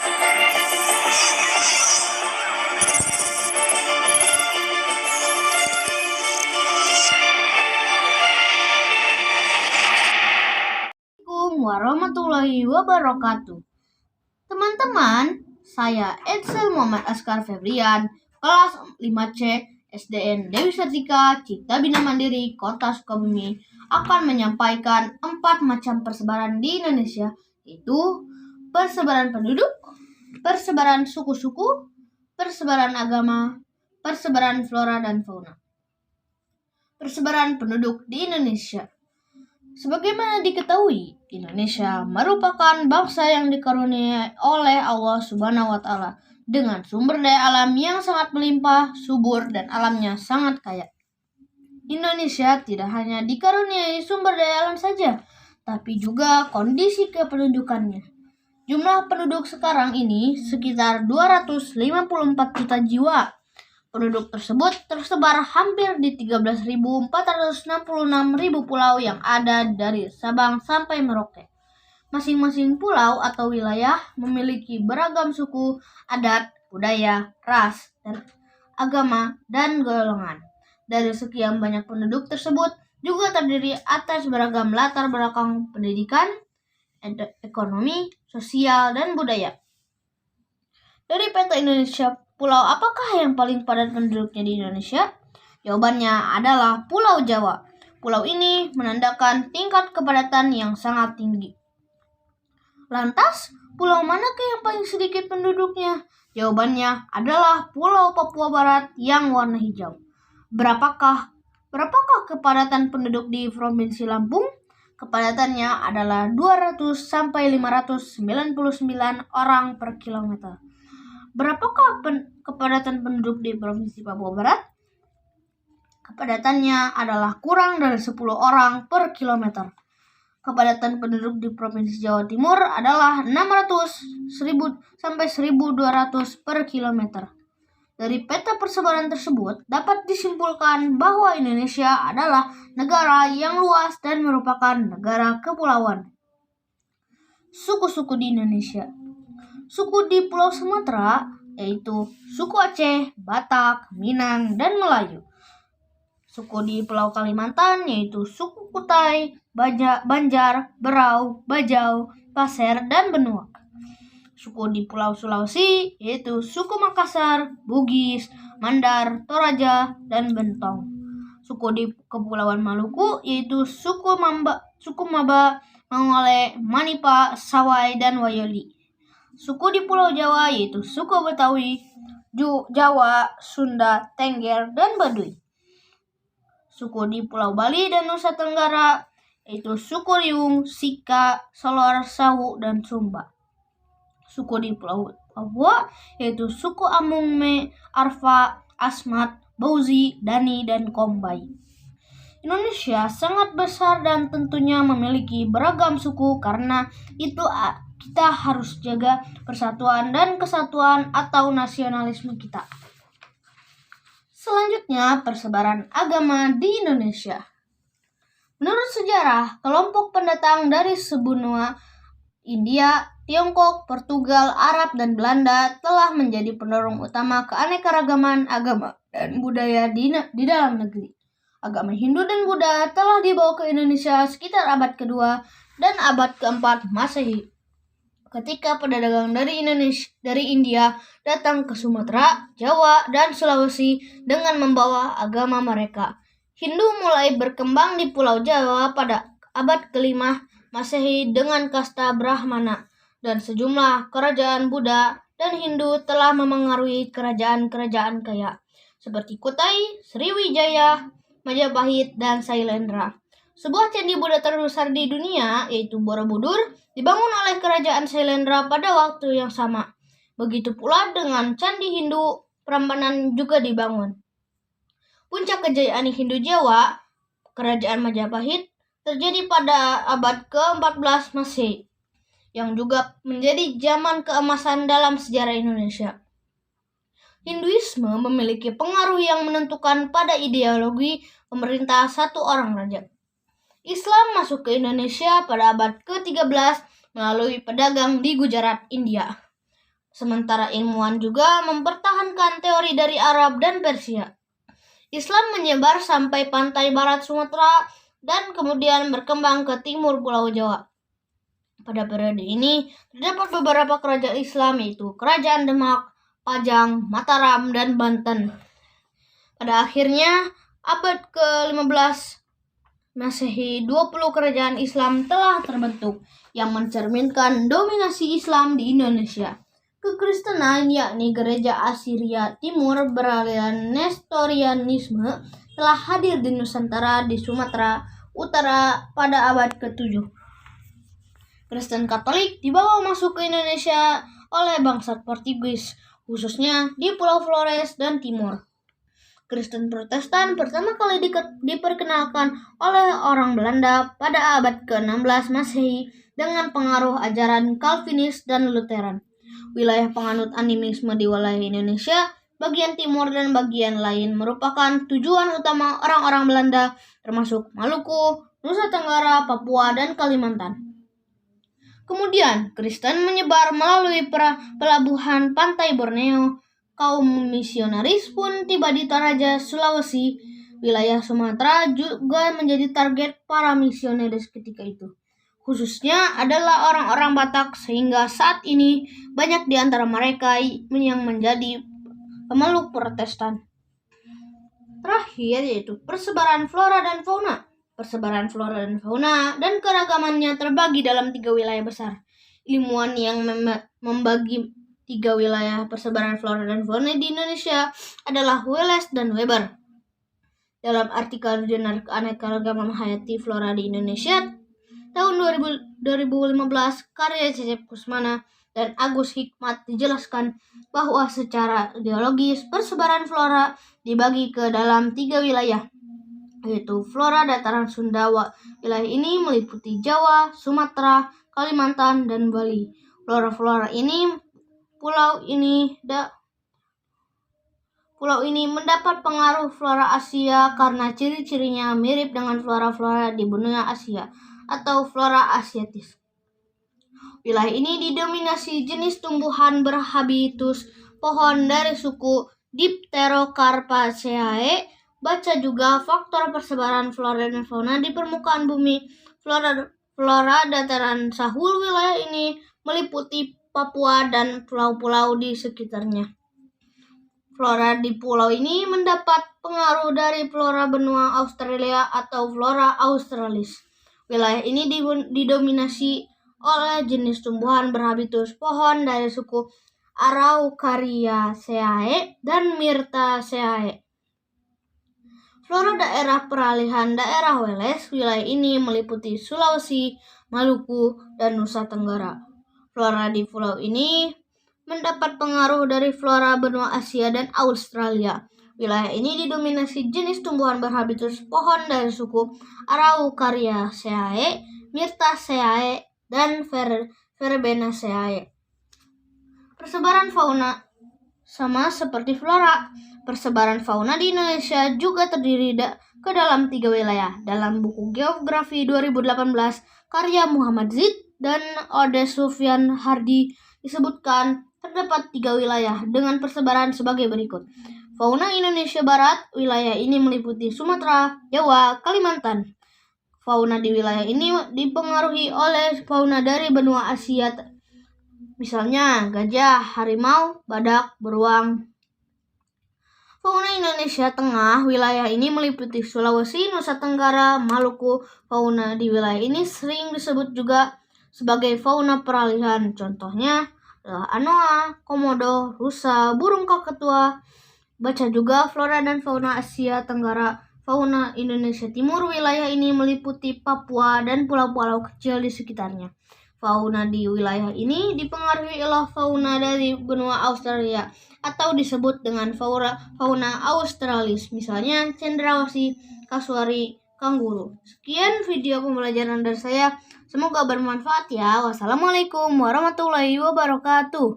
Assalamualaikum warahmatullahi wabarakatuh. Teman-teman, saya Edsel Muhammad Askar Febrian, kelas 5C SDN Dewi Sartika, Cipta Bina Mandiri, Kota Sukabumi, akan menyampaikan 4 macam persebaran di Indonesia, yaitu persebaran penduduk, persebaran suku-suku, persebaran agama, persebaran flora dan fauna. Persebaran penduduk di Indonesia. Sebagaimana diketahui, Indonesia merupakan bangsa yang dikaruniai oleh Allah Subhanahu wa Ta'ala dengan sumber daya alam yang sangat melimpah, subur, dan alamnya sangat kaya. Indonesia tidak hanya dikaruniai sumber daya alam saja, tapi juga kondisi kependudukannya. Jumlah penduduk sekarang ini sekitar 254 juta jiwa. Penduduk tersebut tersebar hampir di 13.466 pulau yang ada dari Sabang sampai Merauke. Masing-masing pulau atau wilayah memiliki beragam suku, adat, budaya, ras, dan agama, dan golongan. Dari sekian banyak penduduk tersebut juga terdiri atas beragam latar belakang pendidikan, ekonomi, sosial, dan budaya. Dari peta Indonesia, pulau apakah yang paling padat penduduknya di Indonesia? Jawabannya adalah Pulau Jawa. Pulau ini menandakan tingkat kepadatan yang sangat tinggi. Lantas, pulau manakah yang paling sedikit penduduknya? Jawabannya adalah Pulau Papua Barat yang warna hijau. Berapakah kepadatan penduduk di Provinsi Lampung? Kepadatannya adalah 200 sampai 599 orang per kilometer. Berapakah kepadatan penduduk di Provinsi Papua Barat? Kepadatannya adalah kurang dari 10 orang per kilometer. Kepadatan penduduk di Provinsi Jawa Timur adalah 600 sampai 1.200 per kilometer. Dari peta persebaran tersebut dapat disimpulkan bahwa Indonesia adalah negara yang luas dan merupakan negara kepulauan. Suku-suku di Indonesia. Suku di Pulau Sumatera yaitu suku Aceh, Batak, Minang, dan Melayu. Suku di Pulau Kalimantan yaitu suku Kutai, Banjar, Berau, Bajau, Pasir, dan Benua. Suku di Pulau Sulawesi yaitu suku Makassar, Bugis, Mandar, Toraja, dan Bentong. Suku di Kepulauan Maluku yaitu suku Maba, Mangole, Manipa, Sawai, dan Wayoli. Suku di Pulau Jawa yaitu suku Betawi, Jawa, Sunda, Tengger, dan Baduy. Suku di Pulau Bali dan Nusa Tenggara yaitu suku Riung, Sika, Solor, Sawu, dan Sumba. Suku di Pulau Papua yaitu suku Amungme, Arfa, Asmat, Bauzi, Dani, dan Kombai. Indonesia sangat besar dan tentunya memiliki beragam suku, karena itu kita harus jaga persatuan dan kesatuan atau nasionalisme kita. Selanjutnya, persebaran agama di Indonesia. Menurut sejarah, kelompok pendatang dari sebenua India, Tiongkok, Portugal, Arab, dan Belanda telah menjadi pendorong utama keanekaragaman agama dan budaya di dalam negeri. Agama Hindu dan Buddha telah dibawa ke Indonesia sekitar abad kedua dan abad keempat Masehi. Ketika pedagang dari India datang ke Sumatera, Jawa, dan Sulawesi dengan membawa agama mereka. Hindu mulai berkembang di Pulau Jawa pada abad ke-5 Masehi dengan kasta Brahmana, dan sejumlah kerajaan Buddha dan Hindu telah memengaruhi kerajaan-kerajaan kaya seperti Kutai, Sriwijaya, Majapahit, dan Sailendra. Sebuah candi Buddha terbesar di dunia, yaitu Borobudur, dibangun oleh kerajaan Sailendra pada waktu yang sama. Begitu pula dengan candi Hindu, Prambanan juga dibangun. Puncak kejayaan Hindu Jawa, kerajaan Majapahit, terjadi pada abad ke-14 Masehi, yang juga menjadi zaman keemasan dalam sejarah Indonesia. Hinduisme memiliki pengaruh yang menentukan pada ideologi pemerintah satu orang raja. Islam masuk ke Indonesia pada abad ke-13 melalui pedagang di Gujarat, India. Sementara ilmuwan juga mempertahankan teori dari Arab dan Persia. Islam menyebar sampai pantai barat Sumatera dan kemudian berkembang ke timur Pulau Jawa. Pada periode ini, terdapat beberapa kerajaan Islam yaitu Kerajaan Demak, Pajang, Mataram, dan Banten. Pada akhirnya, abad ke-15 Masehi, 20 kerajaan Islam telah terbentuk yang mencerminkan dominasi Islam di Indonesia. Kekristenan, yakni Gereja Asiria Timur beraliran Nestorianisme, telah hadir di Nusantara di Sumatera Utara pada abad ke-7. Kristen Katolik dibawa masuk ke Indonesia oleh bangsa Portugis, khususnya di Pulau Flores dan Timur. Kristen Protestan pertama kali diperkenalkan oleh orang Belanda pada abad ke-16 Masehi dengan pengaruh ajaran Calvinis dan Lutheran. Wilayah penganut animisme di wilayah Indonesia, bagian timur dan bagian lain merupakan tujuan utama orang-orang Belanda, termasuk Maluku, Nusa Tenggara, Papua, dan Kalimantan. Kemudian, Kristen menyebar melalui pelabuhan pantai Borneo. Kaum misionaris pun tiba di Toraja, Sulawesi. Wilayah Sumatera juga menjadi target para misionaris ketika itu. Khususnya adalah orang-orang Batak, sehingga saat ini banyak di antara mereka yang menjadi pemeluk Protestan. Terakhir yaitu persebaran flora dan fauna. Persebaran flora dan fauna dan keragamannya terbagi dalam 3 wilayah besar. Ilmuwan yang membagi 3 wilayah persebaran flora dan fauna di Indonesia adalah Wallace dan Weber. Dalam artikel Jurnal Keanekaragaman Hayati Flora di Indonesia tahun 2015, karya Cecep Kusmana dan Agus Hikmat dijelaskan bahwa secara ideologis persebaran flora dibagi ke dalam 3 wilayah, yaitu flora dataran Sunda. Wilayah ini meliputi Jawa, Sumatera, Kalimantan, dan Bali. Flora Pulau ini mendapat pengaruh flora Asia karena ciri-cirinya mirip dengan flora-flora di benua Asia atau flora asiatis. Wilayah ini didominasi jenis tumbuhan berhabitus pohon dari suku Dipterocarpaceae. Baca juga faktor persebaran flora dan fauna di permukaan bumi. Flora dataran Sahul wilayah ini meliputi Papua dan pulau-pulau di sekitarnya. Flora di pulau ini mendapat pengaruh dari flora benua Australia atau flora australis. Wilayah ini didominasi oleh jenis tumbuhan berhabitus pohon dari suku Araucariaceae dan Myrtaceae. Flora daerah peralihan daerah Wallace, wilayah ini meliputi Sulawesi, Maluku, dan Nusa Tenggara. Flora di pulau ini mendapat pengaruh dari flora benua Asia dan Australia. Wilayah ini didominasi jenis tumbuhan berhabitus pohon dari suku Araucariaceae, Myrtaceae, dan Verbenaceae. Persebaran fauna sama seperti flora. Persebaran fauna di Indonesia juga terdiri ke dalam 3 wilayah. Dalam buku Geografi 2018 karya Muhammad Zid dan Ode Sufyan Hardi disebutkan terdapat 3 wilayah dengan persebaran sebagai berikut. Fauna Indonesia Barat, wilayah ini meliputi Sumatera, Jawa, Kalimantan. Fauna di wilayah ini dipengaruhi oleh fauna dari benua Asia, misalnya gajah, harimau, badak, beruang. Fauna Indonesia Tengah, wilayah ini meliputi Sulawesi, Nusa Tenggara, Maluku. Fauna di wilayah ini sering disebut juga sebagai fauna peralihan. Contohnya adalah anoa, komodo, rusa, burung kakatua. Baca juga flora dan fauna Asia Tenggara. Fauna Indonesia Timur, wilayah ini meliputi Papua dan pulau-pulau kecil di sekitarnya. Fauna di wilayah ini dipengaruhi oleh fauna dari benua Australia atau disebut dengan fauna australis, misalnya cendrawasih, kasuari, kanguru. Sekian video pembelajaran dari saya. Semoga bermanfaat ya. Wassalamualaikum warahmatullahi wabarakatuh.